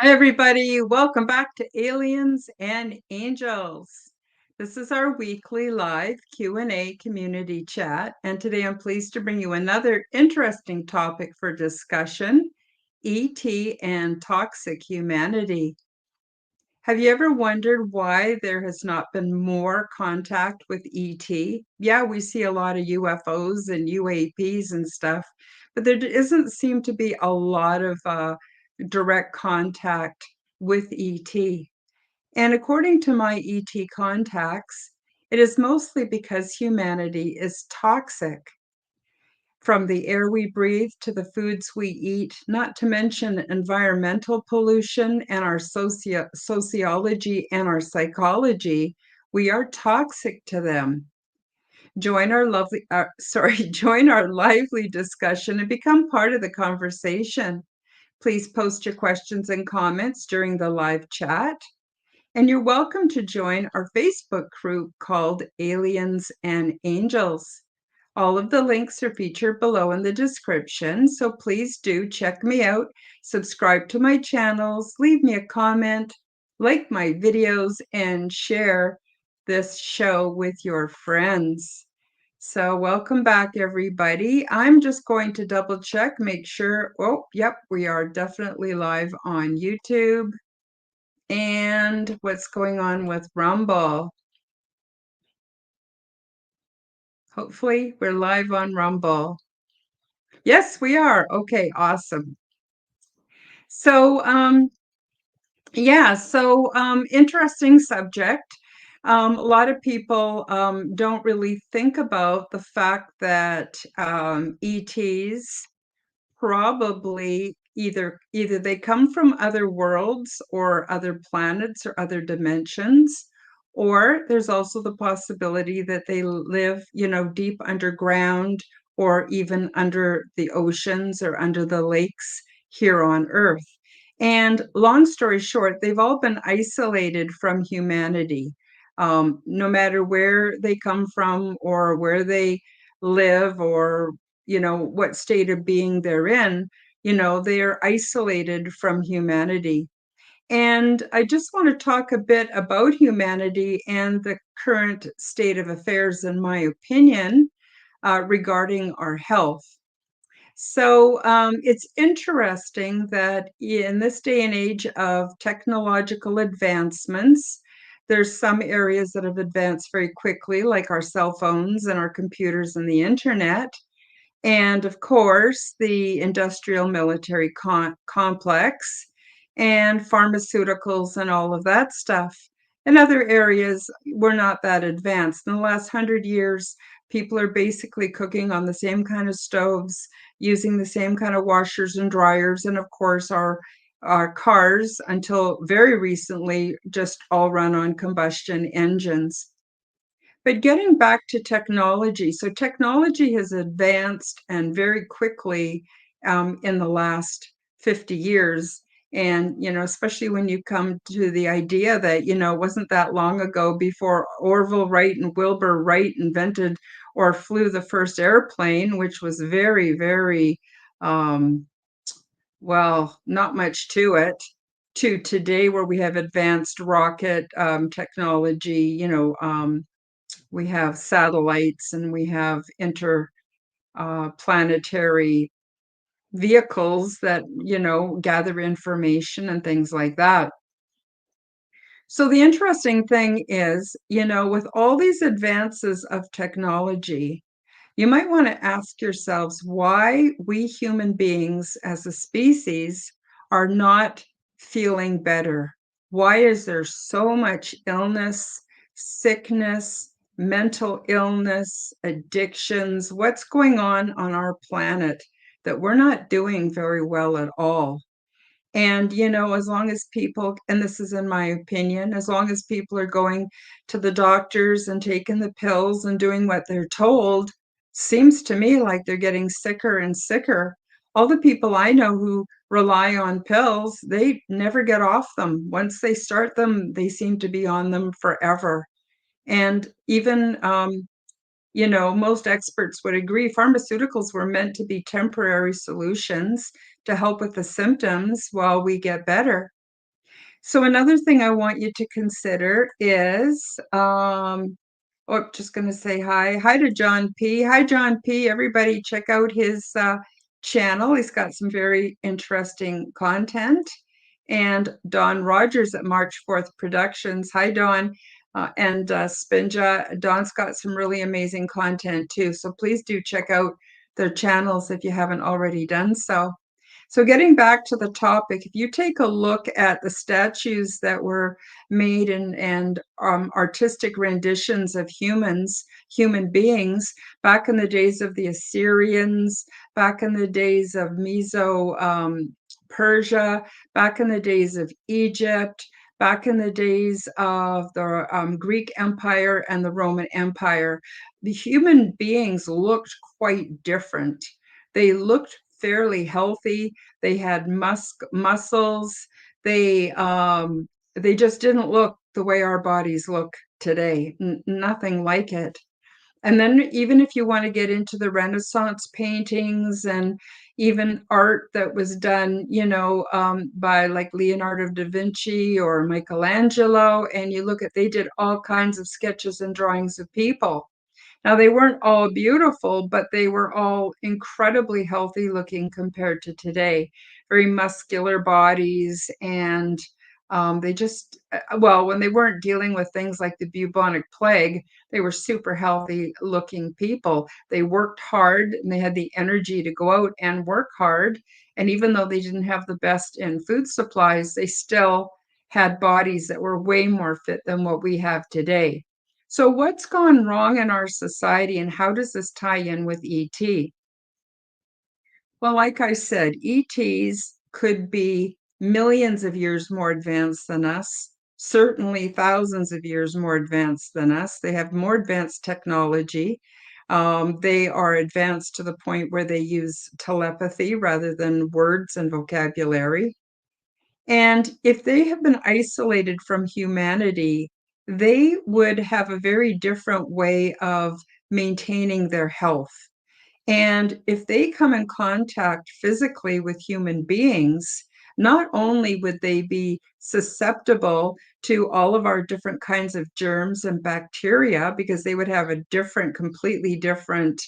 Hi, everybody. Welcome back to Aliens and Angels. This is our weekly live Q&A community chat, and today I'm pleased to bring you another interesting topic for discussion, ET and toxic humanity. Have you ever wondered why there has not been more contact with ET? Yeah, we see a lot of UFOs and UAPs and stuff, but there doesn't seem to be a lot of direct contact with ET. And according to my ET contacts, it is mostly because humanity is toxic. From the air we breathe to the foods we eat, not to mention environmental pollution and our sociology and our psychology, we are toxic to them. Join our lively discussion and become part of the conversation. Please post your questions and comments during the live chat. And you're welcome to join our Facebook group called Aliens and Angels. All of the links are featured below in the description, so please do check me out, subscribe to my channels, leave me a comment, like my videos, and share this show with your friends. So welcome back, everybody. I'm just going to double check, make sure. Oh, yep, we are definitely live on YouTube. And what's going on with Rumble? Hopefully we're live on Rumble. Yes, we are. Okay, awesome. So, interesting subject. A lot of people don't really think about the fact that ETs probably either they come from other worlds or other planets or other dimensions, or there's also the possibility that they live, deep underground or even under the oceans or under the lakes here on Earth. And long story short, they've all been isolated from humanity. No matter where they come from or where they live or what state of being they're in, they are isolated from humanity. And I just want to talk a bit about humanity and the current state of affairs, in my opinion, regarding our health. So it's interesting that in this day and age of technological advancements, there's some areas that have advanced very quickly, like our cell phones and our computers and the internet. And of course, the industrial military complex and pharmaceuticals and all of that stuff. In other areas, we're not that advanced. In the last 100 years, people are basically cooking on the same kind of stoves, using the same kind of washers and dryers, and of course, our cars, until very recently, just all run on combustion engines. But getting back to technology, so technology has advanced and very quickly in the last 50 years. And, especially when you come to the idea that, it wasn't that long ago before Orville Wright and Wilbur Wright invented or flew the first airplane, which was very, very, not much to it, to today where we have advanced rocket technology, we have satellites and we have interplanetary vehicles that, gather information and things like that. So the interesting thing is, with all these advances of technology, you might want to ask yourselves why we human beings as a species are not feeling better. Why is there so much illness, sickness, mental illness, addictions? What's going on our planet that we're not doing very well at all? And, as long as people, and this is in my opinion, as long as people are going to the doctors and taking the pills and doing what they're told, seems to me like they're getting sicker and sicker. All the people I know who rely on pills, they never get off them. Once they start them, they seem to be on them forever. And even most experts would agree pharmaceuticals were meant to be temporary solutions to help with the symptoms while we get better. So another thing I want you to consider is, just going to say hi. Hi to John P. Hi, John P. Everybody check out his channel. He's got some very interesting content. And Don Rogers at March 4th Productions. Hi, Don. And Spinja. Don's got some really amazing content too. So please do check out their channels if you haven't already done so. So getting back to the topic, if you take a look at the statues that were made and artistic renditions of human beings, back in the days of the Assyrians, back in the days of Persia, back in the days of Egypt, back in the days of the Greek Empire and the Roman Empire, the human beings looked quite different. They looked fairly healthy. They had muscles. They they just didn't look the way our bodies look today. Nothing like it. And then even if you want to get into the Renaissance paintings and even art that was done, by like Leonardo da Vinci or Michelangelo, and you look at, they did all kinds of sketches and drawings of people. Now, they weren't all beautiful, but they were all incredibly healthy looking compared to today. Very muscular bodies, and they just, well, when they weren't dealing with things like the bubonic plague, they were super healthy looking people. They worked hard and they had the energy to go out and work hard. And even though they didn't have the best in food supplies, they still had bodies that were way more fit than what we have today. So what's gone wrong in our society and how does this tie in with ET? Well, like I said, ETs could be millions of years more advanced than us, certainly thousands of years more advanced than us. They have more advanced technology. They are advanced to the point where they use telepathy rather than words and vocabulary. And if they have been isolated from humanity, they would have a very different way of maintaining their health. And if they come in contact physically with human beings, not only would they be susceptible to all of our different kinds of germs and bacteria, because they would have a different, completely different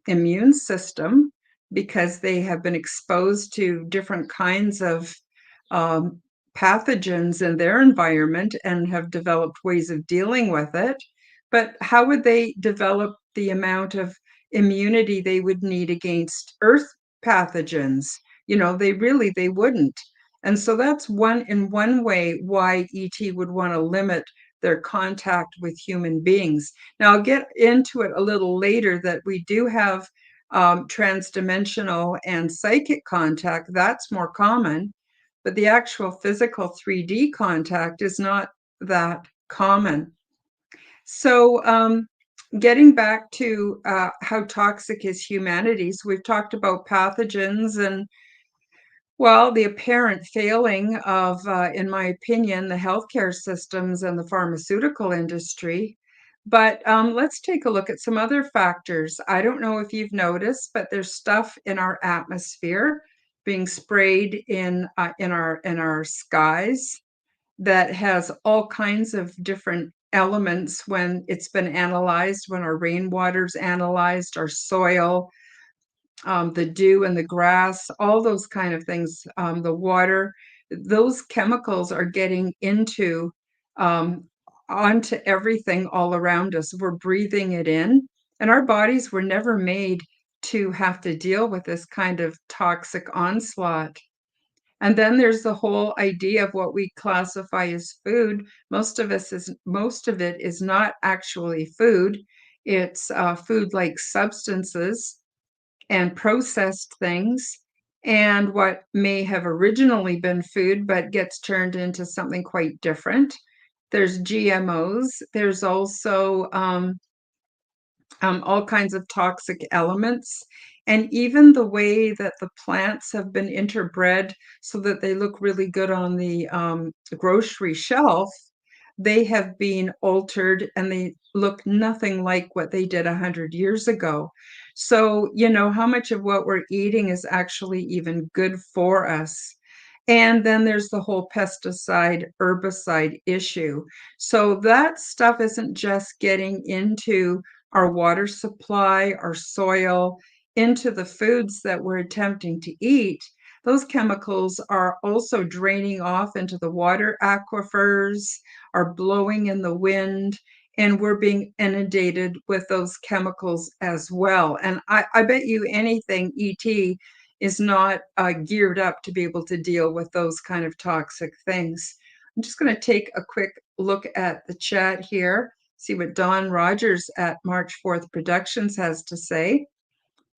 immune system, because they have been exposed to different kinds of um, pathogens in their environment and have developed ways of dealing with it. But how would they develop the amount of immunity they would need against earth pathogens? They wouldn't. And so that's in one way why ET would want to limit their contact with human beings. Now, I'll get into it a little later that we do have transdimensional and psychic contact. That's more common, but the actual physical 3D contact is not that common. So, getting back to how toxic is humanity, so we've talked about pathogens and, well, the apparent failing of, in my opinion, the healthcare systems and the pharmaceutical industry. But let's take a look at some other factors. I don't know if you've noticed, but there's stuff in our atmosphere being sprayed in our skies that has all kinds of different elements when it's been analyzed, when our rainwater's analyzed, our soil, the dew and the grass, all those kind of things, the water, those chemicals are getting um, onto everything all around us. We're breathing it in, and our bodies were never made to have to deal with this kind of toxic onslaught. And then there's the whole idea of what we classify as food. Most of it is not actually food. It's food-like substances and processed things, and what may have originally been food but gets turned into something quite different. There's GMOs. There's also all kinds of toxic elements. And even the way that the plants have been interbred so that they look really good on the grocery shelf, they have been altered and they look nothing like what they did 100 years ago. So, how much of what we're eating is actually even good for us? And then there's the whole pesticide, herbicide issue. So that stuff isn't just getting into our water supply, our soil, into the foods that we're attempting to eat. Those chemicals are also draining off into the water aquifers, are blowing in the wind, and we're being inundated with those chemicals as well. And I bet you anything, ET is not geared up to be able to deal with those kind of toxic things. I'm just going to take a quick look at the chat here, see what Don Rogers at March 4th Productions has to say.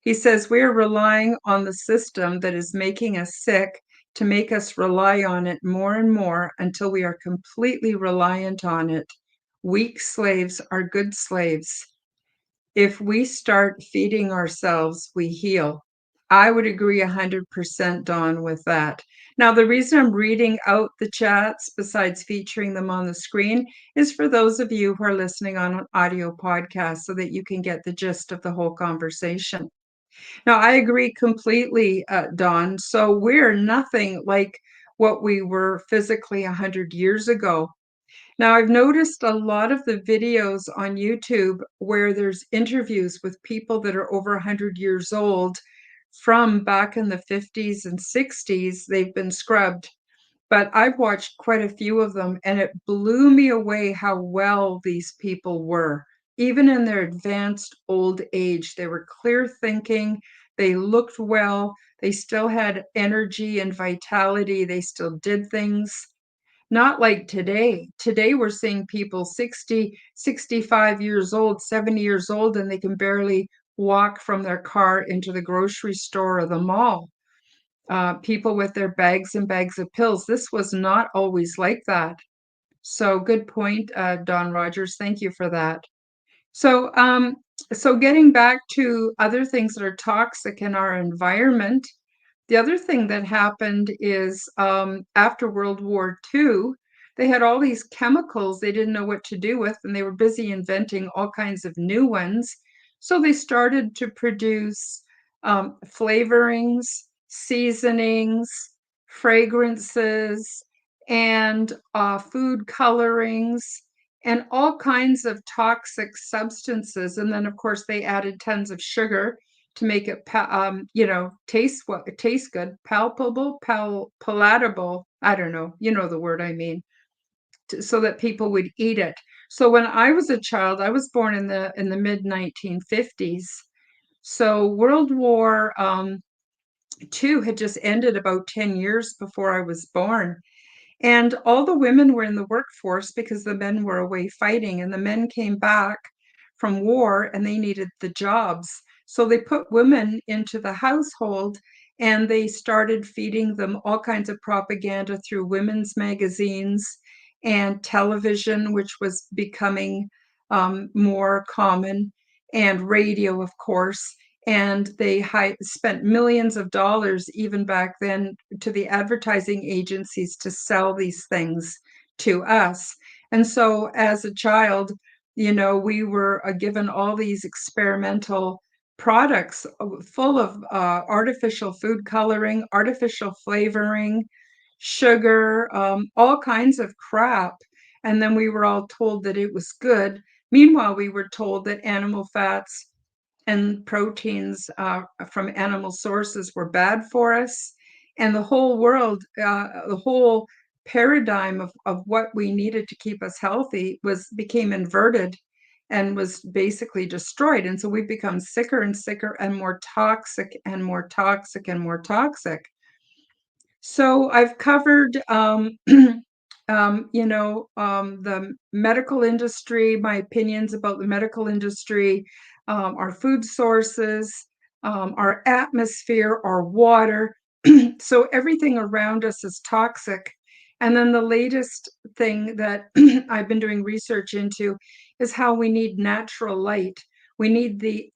He says, we are relying on the system that is making us sick to make us rely on it more and more until we are completely reliant on it. Weak slaves are good slaves. If we start feeding ourselves, we heal. I would agree 100%, Dawn, with that. Now, the reason I'm reading out the chats, besides featuring them on the screen, is for those of you who are listening on an audio podcast so that you can get the gist of the whole conversation. Now, I agree completely, Dawn. So we're nothing like what we were physically 100 years ago. Now, I've noticed a lot of the videos on YouTube where there's interviews with people that are over 100 years old from back in the 50s and 60s. They've been scrubbed, but I've watched quite a few of them, and it blew me away how well these people were. Even in their advanced old age, they were clear thinking, they looked well, they still had energy and vitality, they still did things. Not like today. Today we're seeing people 60, 65 years old, 70 years old, and they can barely walk from their car into the grocery store or the mall. People with their bags and bags of pills. This was not always like that. So good point, Don Rogers. Thank you for that. So, so getting back to other things that are toxic in our environment, the other thing that happened is after World War II, they had all these chemicals they didn't know what to do with, and they were busy inventing all kinds of new ones. So they started to produce flavorings, seasonings, fragrances, and food colorings, and all kinds of toxic substances. And then, of course, they added tons of sugar to make it, taste good, palpable, palatable. I don't know, you know the word I mean, so that people would eat it. So when I was a child, I was born in the mid 1950s. So World War II had just ended about 10 years before I was born. And all the women were in the workforce because the men were away fighting, and the men came back from war and they needed the jobs. So they put women into the household and they started feeding them all kinds of propaganda through women's magazines and television, which was becoming more common, and radio, of course. And they spent millions of dollars even back then to the advertising agencies to sell these things to us. And so as a child, we were given all these experimental products full of artificial food coloring, artificial flavoring, sugar, all kinds of crap. And then we were all told that it was good. Meanwhile, we were told that animal fats and proteins from animal sources were bad for us. And the whole world, the whole paradigm of what we needed to keep us healthy became inverted and was basically destroyed. And so we've become sicker and sicker and more toxic and more toxic and more toxic. So I've covered, the medical industry, my opinions about the medical industry, our food sources, our atmosphere, our water. So everything around us is toxic. And then the latest thing that I've been doing research into is how we need natural light. We need the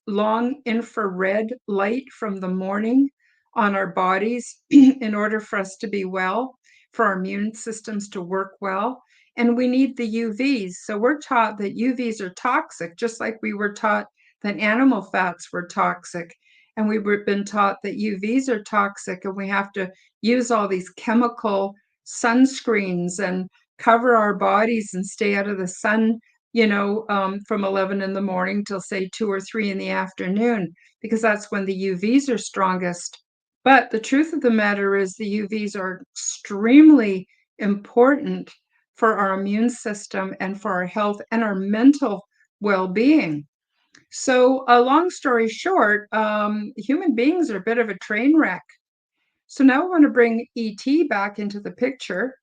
long infrared light from the morning on our bodies in order for us to be well, for our immune systems to work well. And we need the UVs. So we're taught that UVs are toxic, just like we were taught that animal fats were toxic. and we've been taught that UVs are toxic and we have to use all these chemical sunscreens and cover our bodies and stay out of the sun, from 11 in the morning till say 2 or 3 in the afternoon, because that's when the UVs are strongest. But the truth of the matter is the UVs are extremely important for our immune system and for our health and our mental well-being. So, a long story short, human beings are a bit of a train wreck. So now I want to bring ET back into the picture.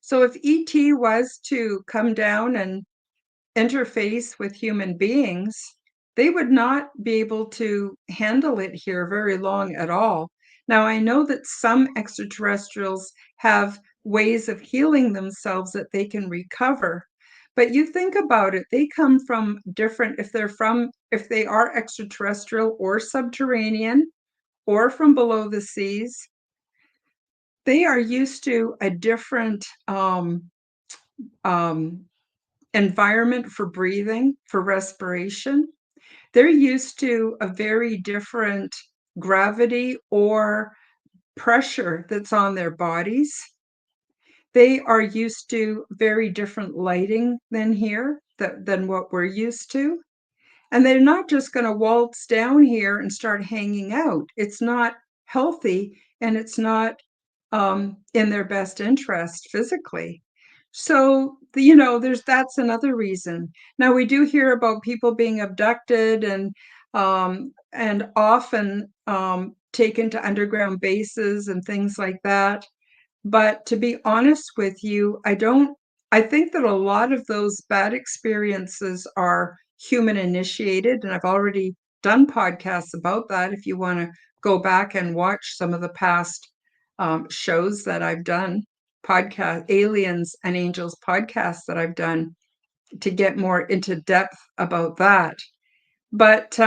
So if ET was to come down and interface with human beings, they would not be able to handle it here very long at all. Now, I know that some extraterrestrials have ways of healing themselves that they can recover. But you think about it, they come from different, if they are extraterrestrial or subterranean or from below the seas, they are used to a different um, environment for breathing, for respiration. They're used to a very different gravity or pressure that's on their bodies. They are used to very different lighting than here, than what we're used to. And they're not just going to waltz down here and start hanging out. It's not healthy and it's not in their best interest physically. So, that's another reason. Now, we do hear about people being abducted and often taken to underground bases and things like that. But to be honest with you, I think that a lot of those bad experiences are human initiated. And I've already done podcasts about that. If you want to go back and watch some of the past shows that I've done, Aliens and Angels podcasts that I've done to get more into depth about that. But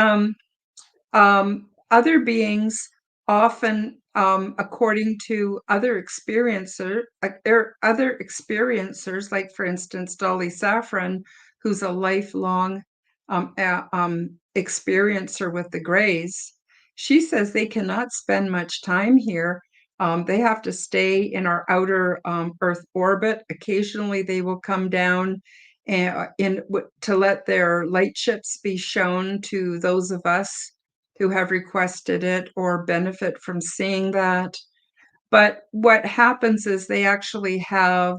other beings often, according to other experiencers, like for instance Dolly Saffron, who's a lifelong experiencer with the Greys, she says they cannot spend much time here. They have to stay in our outer Earth orbit. Occasionally, they will come down to let their light ships be shown to those of us who have requested it or benefit from seeing that. But what happens is they actually have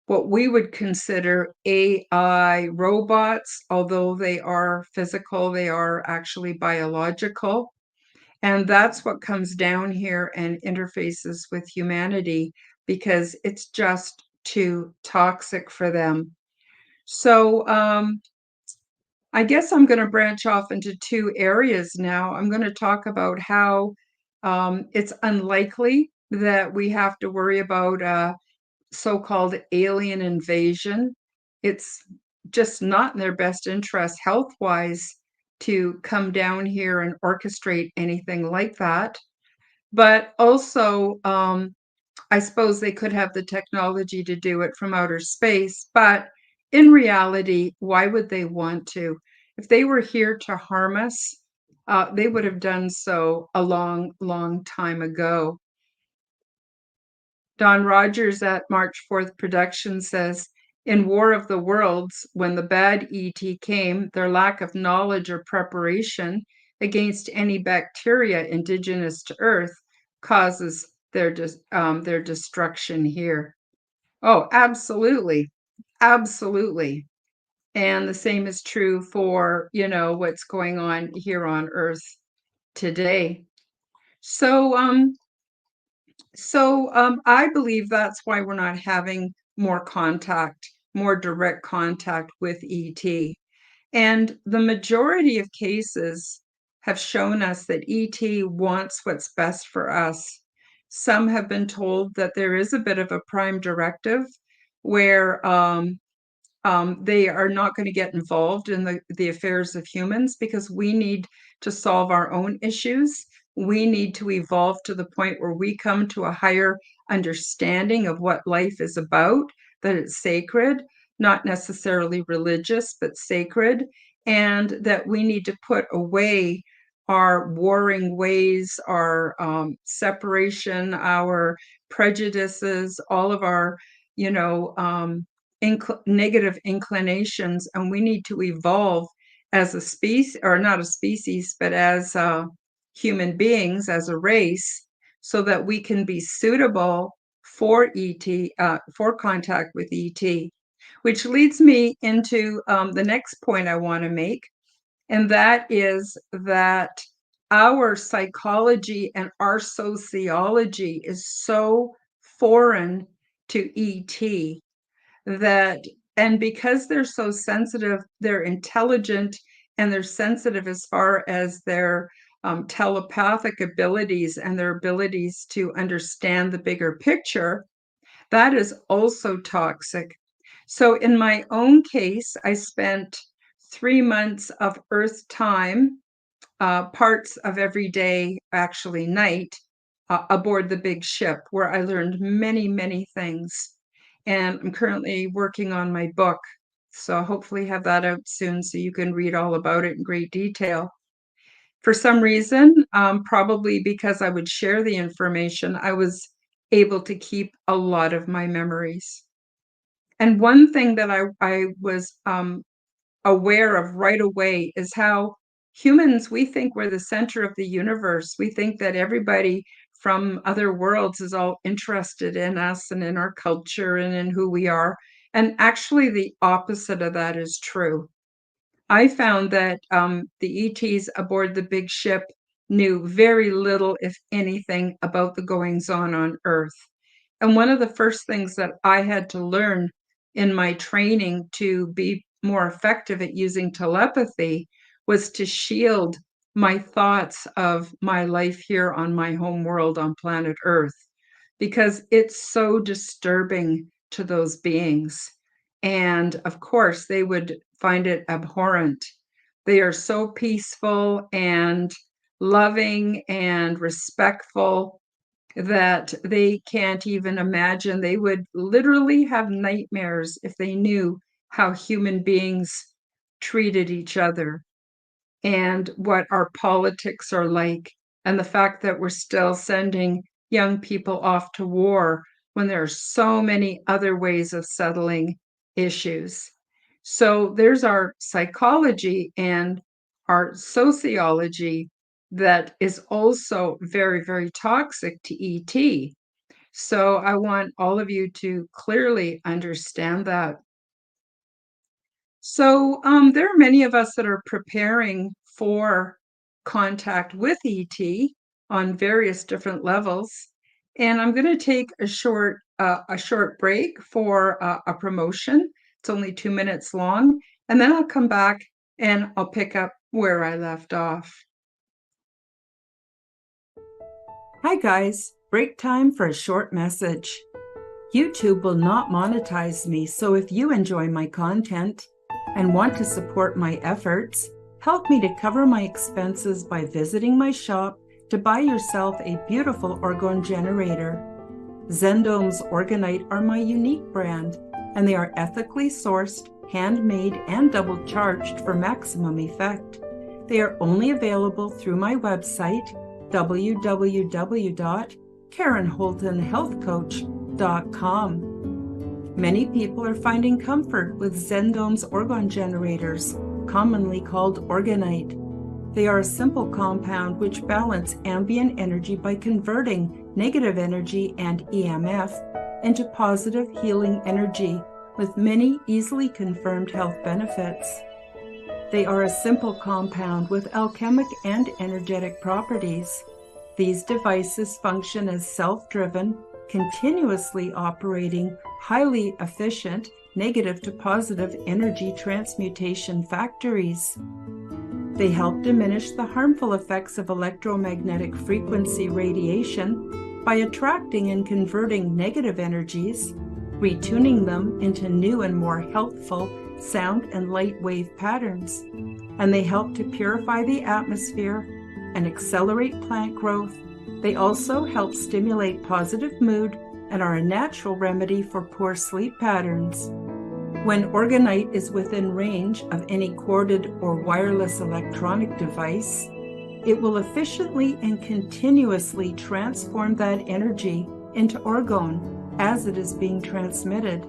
what we would consider AI robots, although they are physical, they are actually biological. And that's what comes down here and interfaces with humanity because it's just too toxic for them. So, I guess I'm going to branch off into two areas now. I'm going to talk about how it's unlikely that we have to worry about so-called alien invasion. It's just not in their best interest health-wise to come down here and orchestrate anything like that. But also, I suppose they could have the technology to do it from outer space, but in reality, why would they want to? If they were here to harm us, they would have done so a long, long time ago. Don Rogers at March 4th Production says, in War of the Worlds, when the bad ET came, their lack of knowledge or preparation against any bacteria indigenous to Earth causes their destruction here. Oh, absolutely. Absolutely. And the same is true for, what's going on here on Earth today. So, I believe that's why we're not having more direct contact with ET. And the majority of cases have shown us that ET wants what's best for us. Some have been told that there is a bit of a prime directive where they are not going to get involved in the affairs of humans because we need to solve our own issues. We need to evolve to the point where we come to a higher understanding of what life is about, that it's sacred, not necessarily religious, but sacred, and that we need to put away our warring ways, our separation, our prejudices, all of our, negative inclinations, and we need to evolve as a species, or not a species, but as human beings, as a race, so that we can be suitable for ET, for contact with ET. Which leads me into the next point I want to make, and that is that our psychology and our sociology is so foreign to ET that, and because they're so sensitive, they're intelligent and they're sensitive as far as their telepathic abilities and their abilities to understand the bigger picture, that is also toxic. So in my own case, I spent 3 months of Earth time, parts of every day, actually night, aboard the big ship, where I learned many, many things. And I'm currently working on my book, so hopefully have that out soon so you can read all about it in great detail. For some reason, probably because I would share the information, I was able to keep a lot of my memories. And one thing that I was aware of right away is how humans, we think we're the center of the universe. We think that everybody from other worlds is all interested in us and in our culture and in who we are. And actually, the opposite of that is true. I found that the ETs aboard the big ship knew very little, if anything, about the goings on Earth. And one of the first things that I had to learn in my training to be more effective at using telepathy was to shield my thoughts of my life here on my home world on planet Earth, because it's so disturbing to those beings. And of course, they would find it abhorrent. They are so peaceful and loving and respectful that they can't even imagine. They would literally have nightmares if they knew how human beings treated each other and what our politics are like, and the fact that we're still sending young people off to war when there are so many other ways of settling issues. So there's our psychology and our sociology that is also very, very toxic to ET. So I want all of you to clearly understand that. So there are many of us that are preparing for contact with ET on various different levels. And I'm going to take a short break for a promotion. It's only 2 minutes long. And then I'll come back and I'll pick up where I left off. Hi guys, break time for a short message. YouTube will not monetize me, so if you enjoy my content and want to support my efforts, help me to cover my expenses by visiting my shop to buy yourself a beautiful Orgon Generator. Zendome's Orgonite are my unique brand, and they are ethically sourced, handmade, and double charged for maximum effect. They are only available through my website, www.KarenHoltonHealthCoach.com. Many people are finding comfort with Zendome's Orgon Generators, commonly called Orgonite. They are a simple compound which balance ambient energy by converting negative energy and EMF into positive healing energy with many easily confirmed health benefits. They are a simple compound with alchemic and energetic properties. These devices function as self-driven, continuously operating, highly efficient, negative to positive energy transmutation factories. They help diminish the harmful effects of electromagnetic frequency radiation by attracting and converting negative energies, retuning them into new and more healthful sound and light wave patterns. And they help to purify the atmosphere and accelerate plant growth. They also help stimulate positive mood and are a natural remedy for poor sleep patterns. When Orgonite is within range of any corded or wireless electronic device, It will efficiently and continuously transform that energy into orgone as it is being transmitted.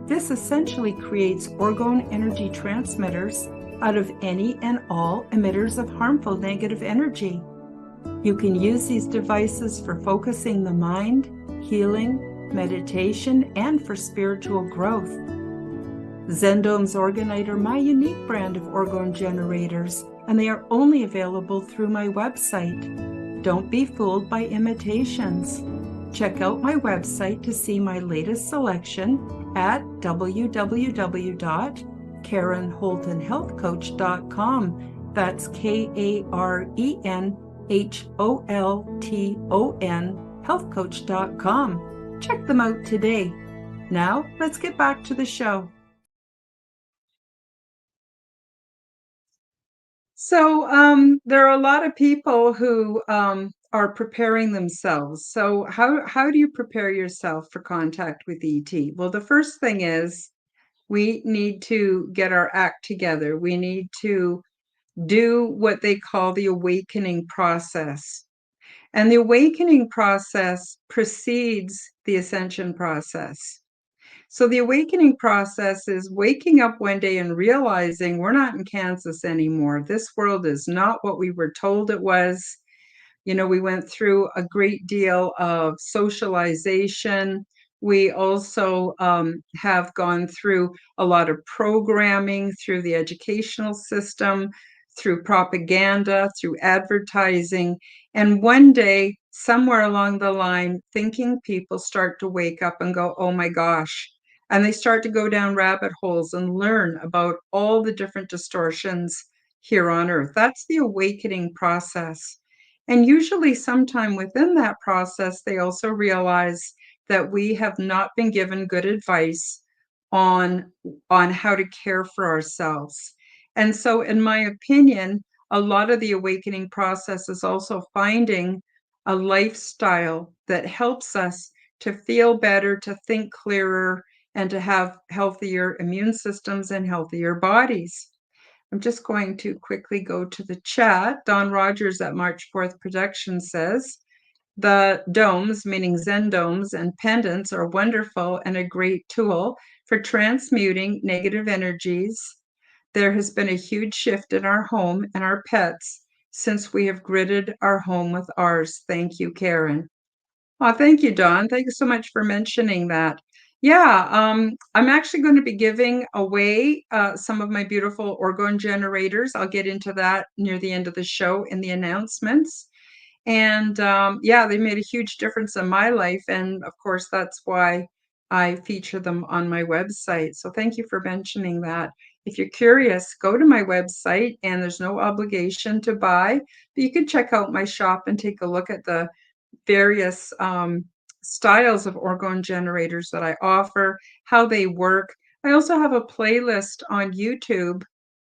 This essentially creates orgone energy transmitters out of any and all emitters of harmful negative energy. You can use these devices for focusing the mind, healing, meditation, and for spiritual growth. Zendome's Orgonite are my unique brand of orgone generators, and they are only available through my website. Don't be fooled by imitations. Check out my website to see my latest selection at www.karenholtonhealthcoach.com. That's KarenHolton healthcoach.com. Check them out today. Now, let's get back to the show. So there are a lot of people who are preparing themselves. So how do you prepare yourself for contact with ET? Well, the first thing is we need to get our act together. We need to do what they call the awakening process. And the awakening process precedes the ascension process. So the awakening process is waking up one day and realizing we're not in Kansas anymore. This world is not what we were told it was. You know, we went through a great deal of socialization. We also have gone through a lot of programming through the educational system, through propaganda, through advertising. And one day, somewhere along the line, thinking people start to wake up and go, oh my gosh. And they start to go down rabbit holes and learn about all the different distortions here on Earth. That's the awakening process. And usually, sometime within that process, they also realize that we have not been given good advice on, on how to care for ourselves. And so, in my opinion, a lot of the awakening process is also finding a lifestyle that helps us to feel better, to think clearer, and to have healthier immune systems and healthier bodies. I'm just going to quickly go to the chat. Don Rogers at March 4th Production says, the domes, meaning Zen domes and pendants, are wonderful and a great tool for transmuting negative energies. There has been a huge shift in our home and our pets since we have gridded our home with ours. Thank you, Karen. Oh, thank you, Dawn. Thank you so much for mentioning that. Yeah, I'm actually going to be giving away some of my beautiful orgone generators. I'll get into that near the end of the show in the announcements. And yeah, they made a huge difference in my life. And of course, that's why I feature them on my website. So thank you for mentioning that. If you're curious, go to my website, and there's no obligation to buy, but you can check out my shop and take a look at the various styles of orgone generators that I offer, how they work. I also have a playlist on YouTube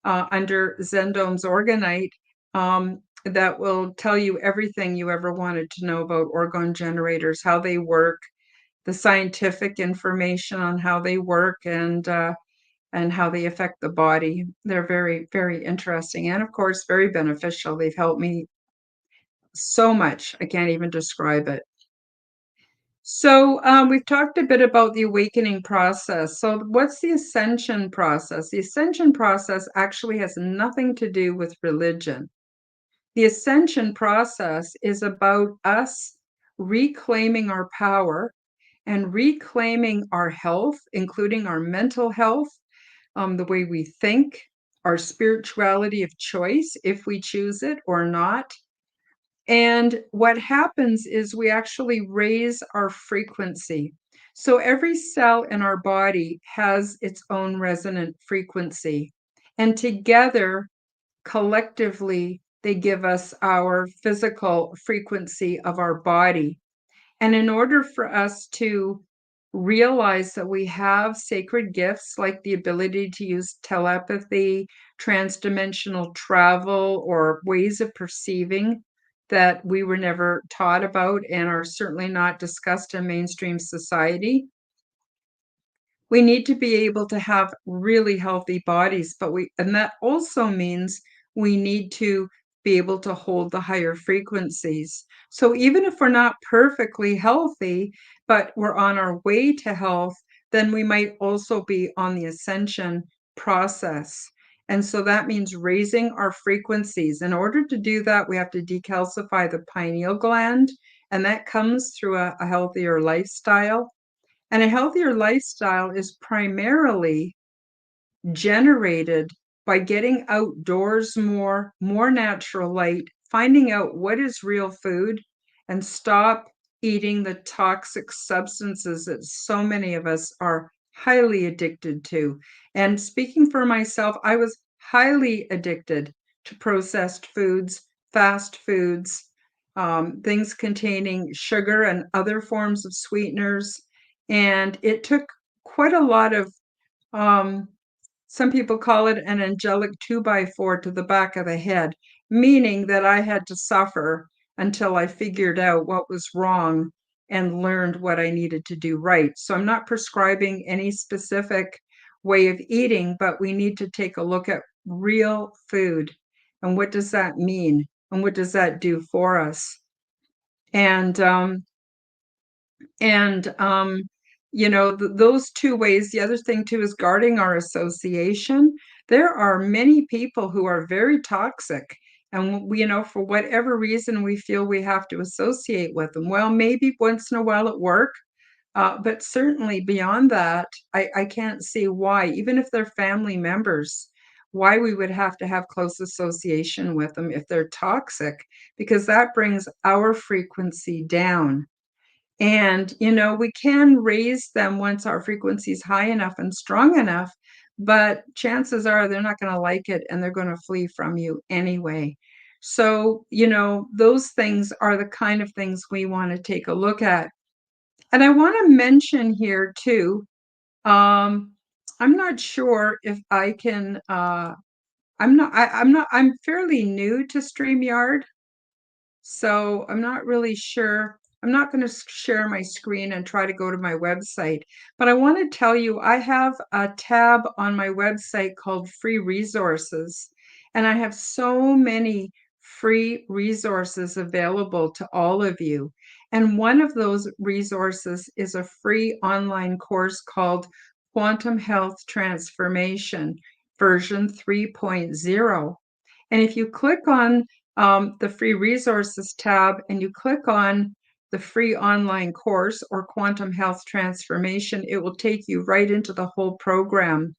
under Zendome's Orgonite that will tell you everything you ever wanted to know about orgone generators, how they work, the scientific information on how they work, and how they affect the body. They're very, very interesting, and of course, very beneficial. They've helped me so much. I can't even describe it. So we've talked a bit about the awakening process. So what's the ascension process? The ascension process actually has nothing to do with religion. The ascension process is about us reclaiming our power and reclaiming our health, including our mental health, the way we think, our spirituality of choice, if we choose it or not. And what happens is we actually raise our frequency. So every cell in our body has its own resonant frequency. And together, collectively, they give us our physical frequency of our body. And in order for us to realize that we have sacred gifts like the ability to use telepathy, transdimensional travel, or ways of perceiving that we were never taught about and are certainly not discussed in mainstream society, we need to be able to have really healthy bodies, and that also means we need to be able to hold the higher frequencies. So even if we're not perfectly healthy, but we're on our way to health, then we might also be on the ascension process. And so that means raising our frequencies. In order to do that, we have to decalcify the pineal gland, and that comes through a healthier lifestyle. And a healthier lifestyle is primarily generated by getting outdoors more natural light, finding out what is real food, and stop eating the toxic substances that so many of us are highly addicted to. And speaking for myself, I was highly addicted to processed foods, fast foods, things containing sugar and other forms of sweeteners. And it took quite a lot of um, some people call it an angelic 2x4 to the back of the head, meaning that I had to suffer until I figured out what was wrong and learned what I needed to do right. So I'm not prescribing any specific way of eating, but we need to take a look at real food and what does that mean and what does that do for us. And and, those two ways. The other thing too is guarding our association. There are many people who are very toxic, and for whatever reason, we feel we have to associate with them. Well, maybe once in a while at work, but certainly beyond that, I can't see why, even if they're family members, why we would have to have close association with them if they're toxic, because that brings our frequency down. And, we can raise them once our frequency is high enough and strong enough, but chances are they're not going to like it and they're going to flee from you anyway. So, those things are the kind of things we want to take a look at. And I want to mention here too, I'm not sure if I can, I'm fairly new to StreamYard. So I'm not really sure. I'm not going to share my screen and try to go to my website, but I want to tell you I have a tab on my website called Free Resources, and I have so many free resources available to all of you. And one of those resources is a free online course called Quantum Health Transformation version 3.0. And if you click on the free resources tab and you click on the free online course or quantum health transformation, it will take you right into the whole program.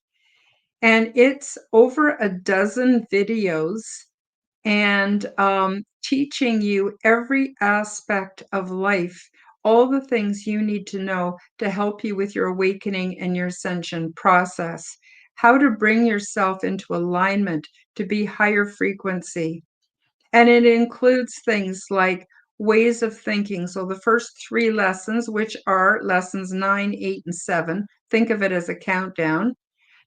And it's over a dozen videos and teaching you every aspect of life, all the things you need to know to help you with your awakening and your ascension process, how to bring yourself into alignment to be higher frequency. And it includes things like ways of thinking. So the first three lessons, which are lessons 9, 8, and 7, think of it as a countdown,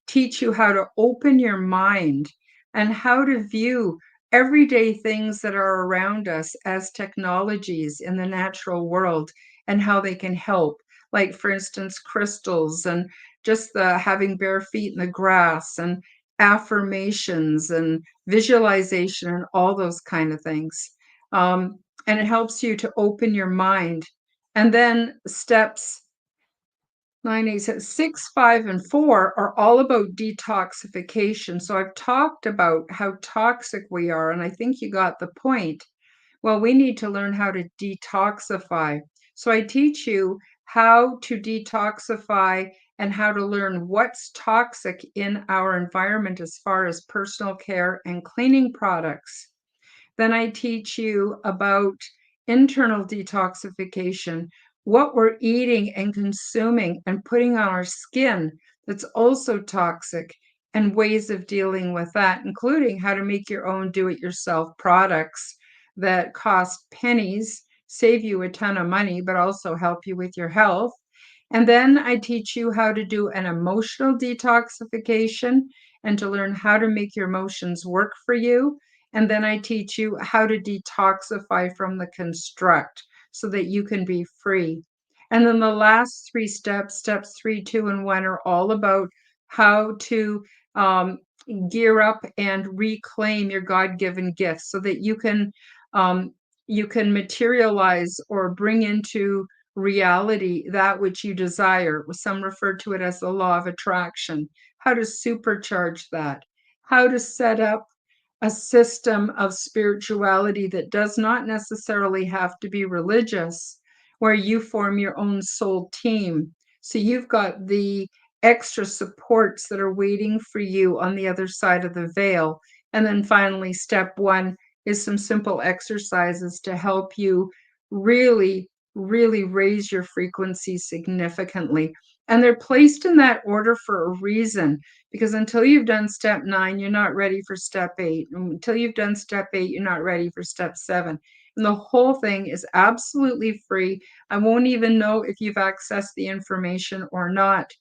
teach you how to open your mind and how to view everyday things that are around us as technologies in the natural world and how they can help. Like, for instance, crystals and just the having bare feet in the grass and affirmations and visualization and all those kind of things. And it helps you to open your mind. And then steps 9, 8, 6, 5, and 4 are all about detoxification. So I've talked about how toxic we are, and I think you got the point. Well, we need to learn how to detoxify. So I teach you how to detoxify and how to learn what's toxic in our environment as far as personal care and cleaning products. Then I teach you about internal detoxification, what we're eating and consuming and putting on our skin that's also toxic, and ways of dealing with that, including how to make your own do-it-yourself products that cost pennies, save you a ton of money, but also help you with your health. And then I teach you how to do an emotional detoxification and to learn how to make your emotions work for you. And then I teach you how to detoxify from the construct so that you can be free. And then the last three steps, steps 3, 2, and 1, are all about how to gear up and reclaim your God-given gifts so that um, you can materialize or bring into reality that which you desire. Some refer to it as the law of attraction. How to supercharge that, how to set up a system of spirituality that does not necessarily have to be religious, where you form your own soul team. So you've got the extra supports that are waiting for you on the other side of the veil. And then finally, step one is some simple exercises to help you really, really raise your frequency significantly. And they're placed in that order for a reason, because until you've done step 9, you're not ready for step 8. Until you've done step 8, you're not ready for step 7. And the whole thing is absolutely free. I won't even know if you've accessed the information or not.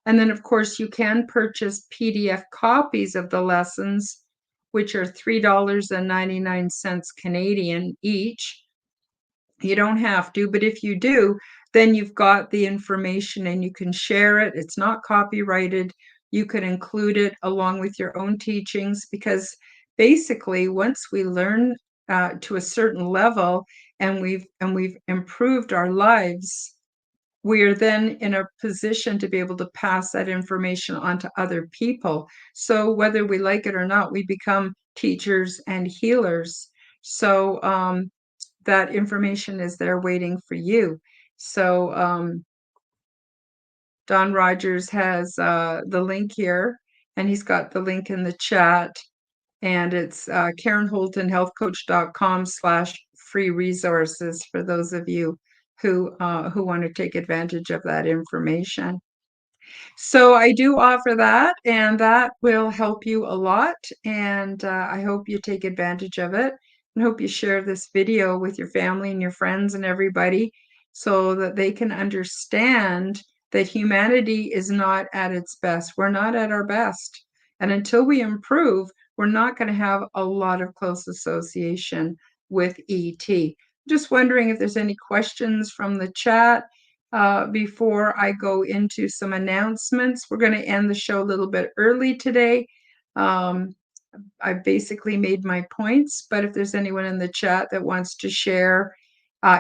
And then, of course, you can purchase PDF copies of the lessons, which are $3.99 Canadian each. You don't have to, but if you do, then you've got the information and you can share it. It's not copyrighted. You can include it along with your own teachings, because basically, once we learn to a certain level and we've improved our lives, we are then in a position to be able to pass that information on to other people. So whether we like it or not, we become teachers and healers. So that information is there waiting for you. So Don Rogers has the link here, and he's got the link in the chat, and it's Karen Holton, healthcoach.com/free resources for those of you who want to take advantage of that information. So I do offer that, and that will help you a lot. And I hope you take advantage of it, and hope you share this video with your family and your friends and everybody, so that they can understand that humanity is not at its best. We're not at our best. And until we improve, we're not going to have a lot of close association with ET. Just wondering if there's any questions from the chat before I go into some announcements. We're going to end the show a little bit early today. I basically made my points, but if there's anyone in the chat that wants to share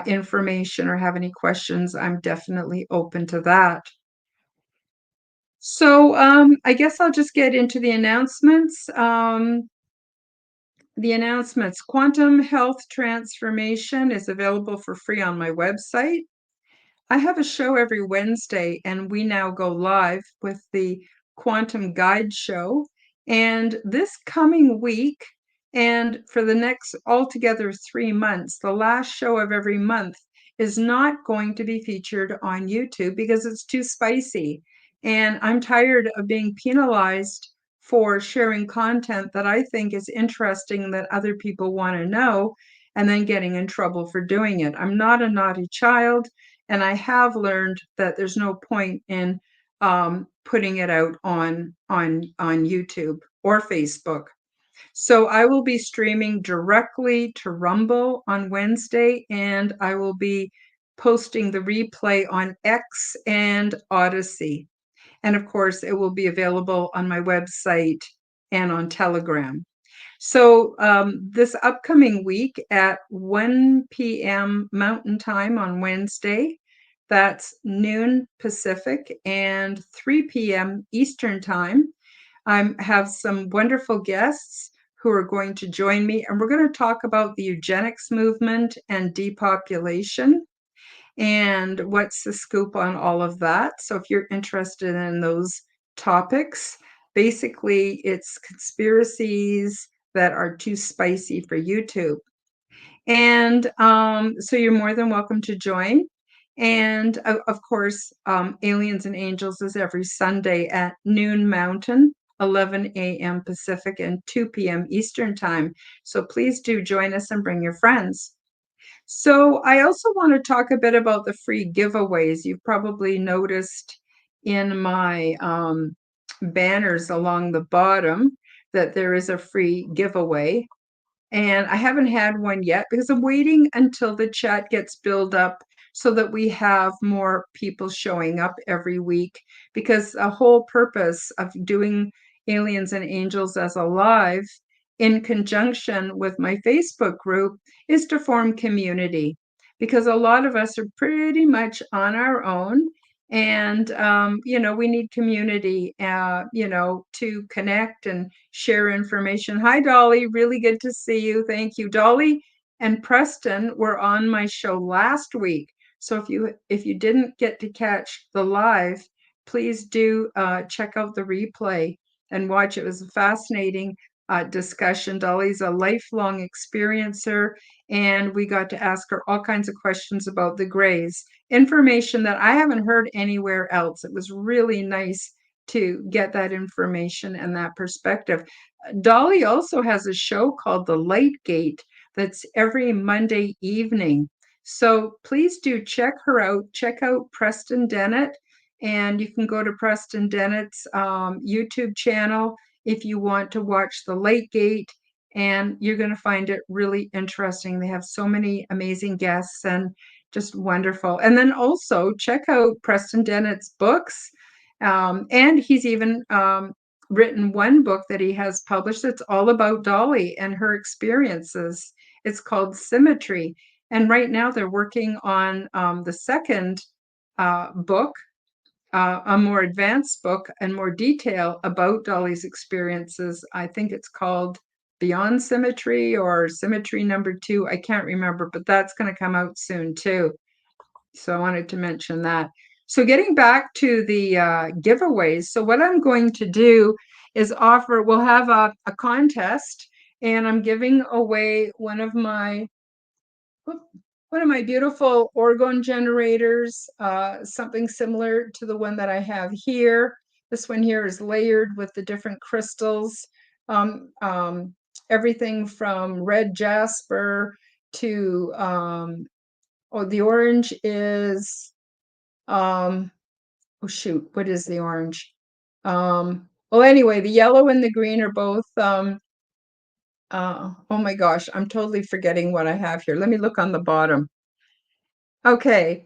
information or have any questions, I'm definitely open to that. So I guess I'll just get into the announcements. Quantum Health Transformation is available for free on my website. I have a show every Wednesday, and we now go live with the Quantum Guide Show. And this coming week, and for the next altogether 3 months, the last show of every month is not going to be featured on YouTube because it's too spicy. And I'm tired of being penalized for sharing content that I think is interesting that other people want to know, and then getting in trouble for doing it. I'm not a naughty child. And I have learned that there's no point in putting it out on YouTube or Facebook. So I will be streaming directly to Rumble on Wednesday, and I will be posting the replay on X and Odyssey. And of course, it will be available on my website and on Telegram. So this upcoming week at 1 p.m. Mountain Time on Wednesday, that's noon Pacific and 3 p.m. Eastern Time, I have some wonderful guests who are going to join me, and we're going to talk about the eugenics movement and depopulation and what's the scoop on all of that. So if you're interested in those topics, basically it's conspiracies that are too spicy for YouTube. And so you're more than welcome to join. And of course, Aliens and Angels is every Sunday at noon Mountain, 11 a.m. Pacific, and 2 p.m. Eastern Time. So please do join us and bring your friends. So I also want to talk a bit about the free giveaways. You've probably noticed in my banners along the bottom that there is a free giveaway. And I haven't had one yet because I'm waiting until the chat gets built up so that we have more people showing up every week. Because the whole purpose of doing Aliens and Angels as Alive, in conjunction with my Facebook group, is to form community, because a lot of us are pretty much on our own. And, we need community, to connect and share information. Hi, Dolly. Really good to see you. Thank you. Dolly and Preston were on my show last week. So if you didn't get to catch the live, please do check out the replay and watch. It was a fascinating discussion. Dolly's a lifelong experiencer, and we got to ask her all kinds of questions about the Greys, information that I haven't heard anywhere else. It was really nice to get that information and that perspective. Dolly also has a show called The Light Gate that's every Monday evening. So please do check her out. Check out Preston Dennett, and you can go to Preston Dennett's YouTube channel if you want to watch The Light Gate, and you're going to find it really interesting. They have so many amazing guests and just wonderful. And then also check out Preston Dennett's books. And he's even written one book that he has published that's all about Dolly and her experiences. It's called Symmetry. And right now they're working on the second book, a more advanced book and more detail about Dolly's experiences. I think it's called Beyond Symmetry or Symmetry #2. I can't remember, but that's going to come out soon too. So I wanted to mention that. So getting back to the giveaways. So what I'm going to do is we'll have a contest, and I'm giving away one of my beautiful Orgon generators, something similar to the one that I have here. This one here is layered with the different crystals, everything from red jasper to, the orange is, oh shoot, what is the orange? Well, anyway, the yellow and the green are both, oh my gosh, I'm totally forgetting what I have here. Let me look on the bottom. Okay.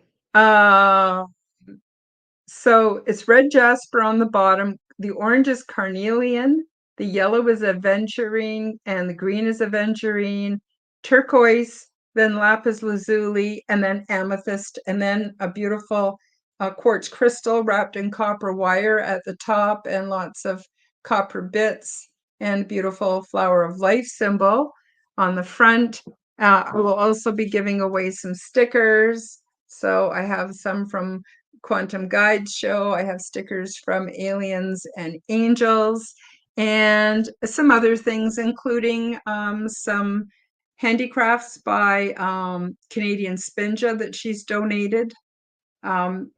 So it's red jasper on the bottom. The orange is carnelian. The yellow is aventurine, and the green is aventurine. Turquoise, then lapis lazuli, and then amethyst, and then a beautiful quartz crystal wrapped in copper wire at the top, and lots of copper bits, and beautiful flower of life symbol on the front. I will also be giving away some stickers. So I have some from Quantum Guide Show. I have stickers from Aliens and Angels, and some other things, including some handicrafts by Canadian Spinja that she's donated.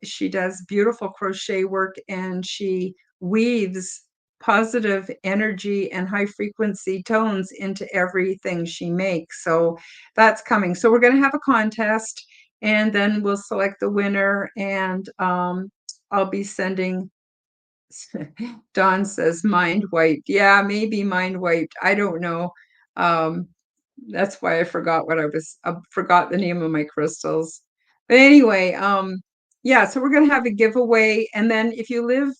She does beautiful crochet work, and she weaves positive energy and high frequency tones into everything she makes. So that's coming. So we're going to have a contest, and then we'll select the winner, and I'll be sending. Dawn says mind wiped. Yeah, maybe mind wiped. I don't know. That's why I forgot forgot the name of my crystals. But anyway, yeah, so we're going to have a giveaway. And then if you live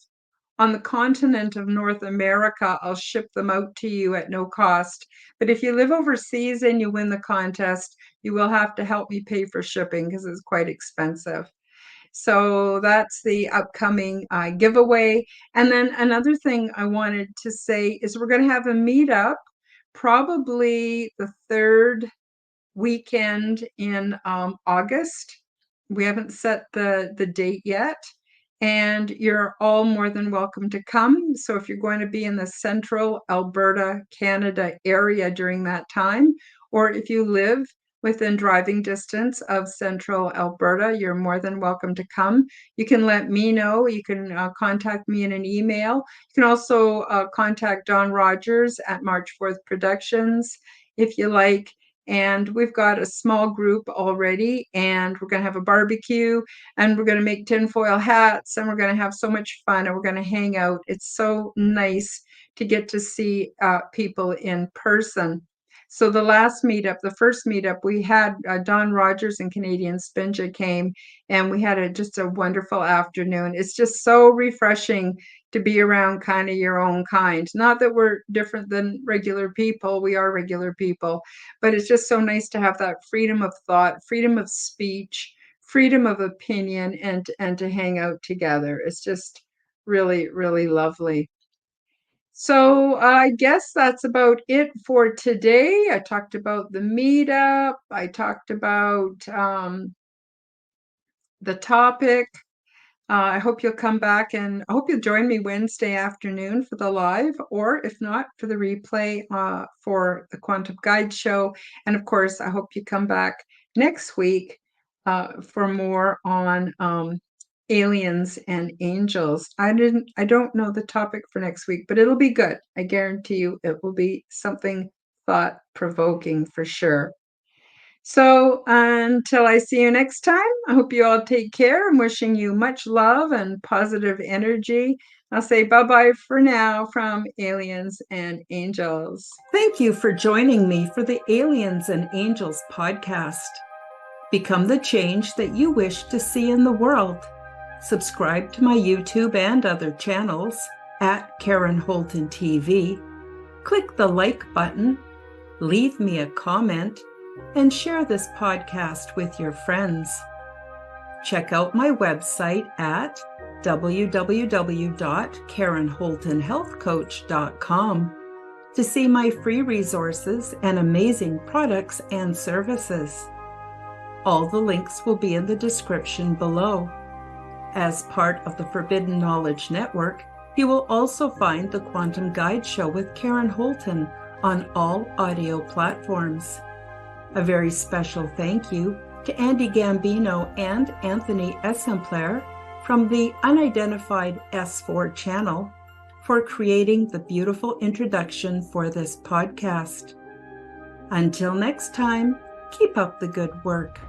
on the continent of North America, I'll ship them out to you at no cost. But if you live overseas and you win the contest, you will have to help me pay for shipping because it's quite expensive. So that's the upcoming giveaway. And then another thing I wanted to say is we're going to have a meetup probably the third weekend in August. We haven't set the date yet, and you're all more than welcome to come. So if you're going to be in the central Alberta, Canada area during that time, or if you live within driving distance of central Alberta, you're more than welcome to come. You can let me know. You can contact me in an email. You can also contact Don Rogers at March 4th Productions if you like. And we've got a small group already, and we're going to have a barbecue, and we're going to make tinfoil hats, and we're going to have so much fun, and we're going to hang out. It's so nice to get to see people in person. So the last meetup, the first meetup, we had Don Rogers and Canadian Spinja came, and we had just a wonderful afternoon. It's just so refreshing to be around kind of your own kind. Not that we're different than regular people, we are regular people, but it's just so nice to have that freedom of thought, freedom of speech, freedom of opinion, and to hang out together. It's just really, really lovely. So I guess that's about it for today. I talked about the meetup. I talked about the topic. I hope you'll come back, and I hope you'll join me Wednesday afternoon for the live, or if not, for the replay for the Quantum Guide Show. And of course, I hope you come back next week for more on aliens and angels. I don't know the topic for next week, but it'll be good. I guarantee you it will be something thought-provoking for sure. So until I see you next time, I hope you all take care. I'm wishing you much love and positive energy. I'll say bye-bye for now from Aliens and Angels. Thank you for joining me for the Aliens and Angels podcast. Become the change that you wish to see in the world. Subscribe to my YouTube and other channels at Karen Holton TV. Click the like button, leave me a comment, and share this podcast with your friends. Check out my website at www.karenholtonhealthcoach.com to see my free resources and amazing products and services. All the links will be in the description below. As part of the Forbidden Knowledge Network, you will also find the Quantum Guide Show with Karen Holton on all audio platforms. A very special thank you to Andy Gambino and Anthony Exemplar from the Unidentified S4 channel for creating the beautiful introduction for this podcast. Until next time, keep up the good work.